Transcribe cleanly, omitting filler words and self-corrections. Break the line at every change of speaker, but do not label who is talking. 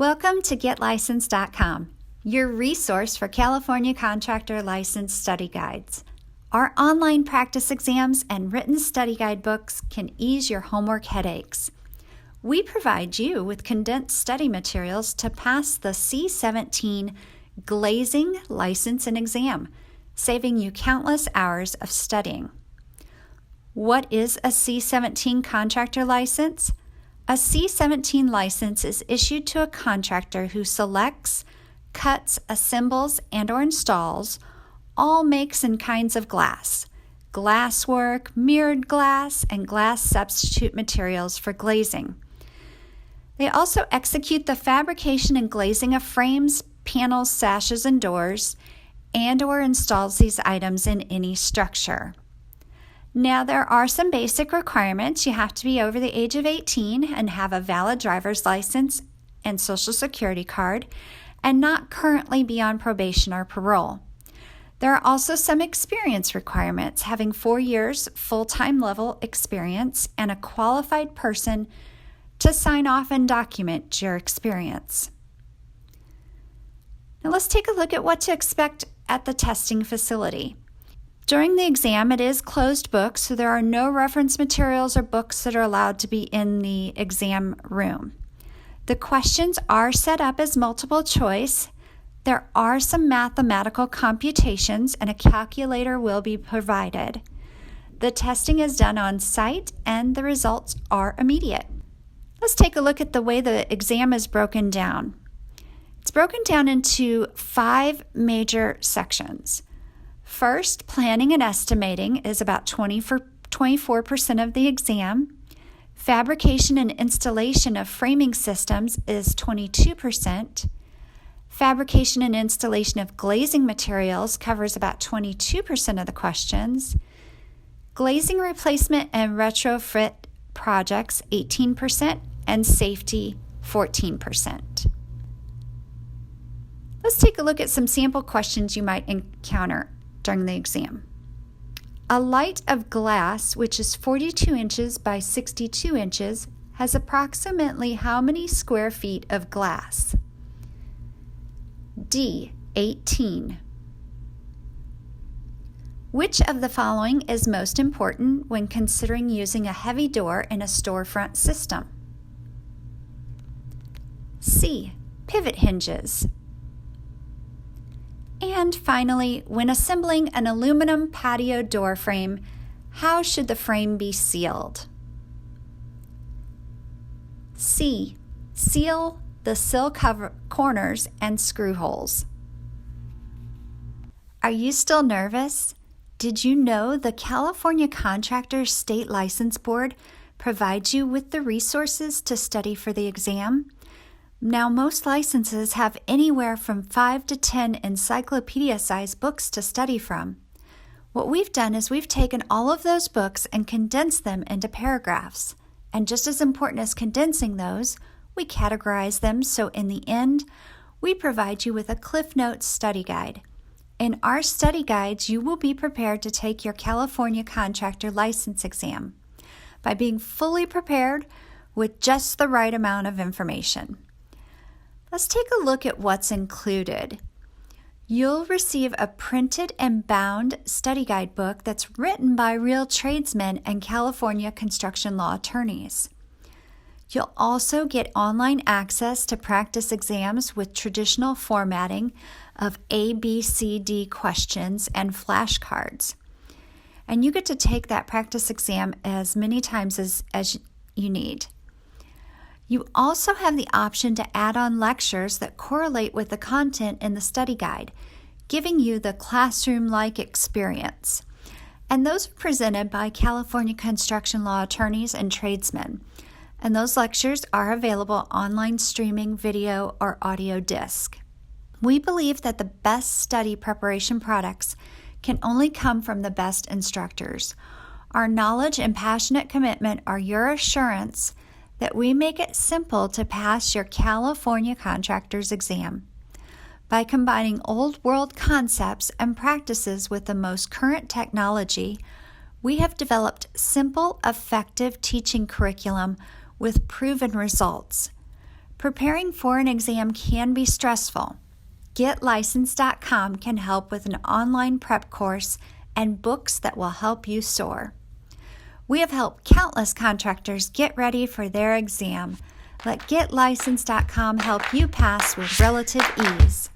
Welcome to GetLicensed.com, your resource for California Contractor License study guides. Our online practice exams and written study guide books can ease your homework headaches. We provide you with condensed study materials to pass the C17 Glazing License and Exam, saving you countless hours of studying. What is a C17 contractor license? A C17 license is issued to a contractor who selects, cuts, assembles, and/or installs all makes and kinds of glass, glasswork, mirrored glass, and glass substitute materials for glazing. They also execute the fabrication and glazing of frames, panels, sashes, and doors, and/or installs these items in any structure. Now, there are some basic requirements. You have to be over the age of 18 and have a valid driver's license and social security card and not currently be on probation or parole. There are also some experience requirements, having 4 years full-time level experience and a qualified person to sign off and document your experience. Now let's take a look at what to expect at the testing facility. During the exam, it is closed book, so there are no reference materials or books that are allowed to be in the exam room. The questions are set up as multiple choice. There are some mathematical computations, and a calculator will be provided. The testing is done on site, and the results are immediate. Let's take a look at the way the exam is broken down. It's broken down into 5 major sections. First, planning and estimating is about 24% of the exam. Fabrication and installation of framing systems is 22%. Fabrication and installation of glazing materials covers about 22% of the questions. Glazing replacement and retrofit projects, 18%, and safety, 14%. Let's take a look at some sample questions you might encounter during the exam. A light of glass, which is 42 inches by 62 inches, has approximately how many square feet of glass? D, 18. Which of the following is most important when considering using a heavy door in a storefront system? C, pivot hinges. And finally, when assembling an aluminum patio door frame, how should the frame be sealed? C, seal the sill cover corners and screw holes. Are you still nervous? Did you know the California Contractor State License Board provides you with the resources to study for the exam? Now, most licenses have anywhere from 5 to 10 encyclopedia-sized books to study from. What we've done is we've taken all of those books and condensed them into paragraphs. And just as important as condensing those, we categorize them, so in the end, we provide you with a Cliff Notes study guide. In our study guides, you will be prepared to take your California Contractor License exam by being fully prepared with just the right amount of information. Let's take a look at what's included. You'll receive a printed and bound study guide book that's written by real tradesmen and California construction law attorneys. You'll also get online access to practice exams with traditional formatting of A, B, C, D questions and flashcards. And you get to take that practice exam as many times as you need. You also have the option to add on lectures that correlate with the content in the study guide, giving you the classroom-like experience. And those are presented by California construction law attorneys and tradesmen. And those lectures are available online streaming, video, or audio disc. We believe that the best study preparation products can only come from the best instructors. Our knowledge and passionate commitment are your assurance that we make it simple to pass your California Contractor's exam. By combining old world concepts and practices with the most current technology, we have developed simple, effective teaching curriculum with proven results. Preparing for an exam can be stressful. GetLicensed.com can help with an online prep course and books that will help you soar. We have helped countless contractors get ready for their exam. Let GetLicensed.com help you pass with relative ease.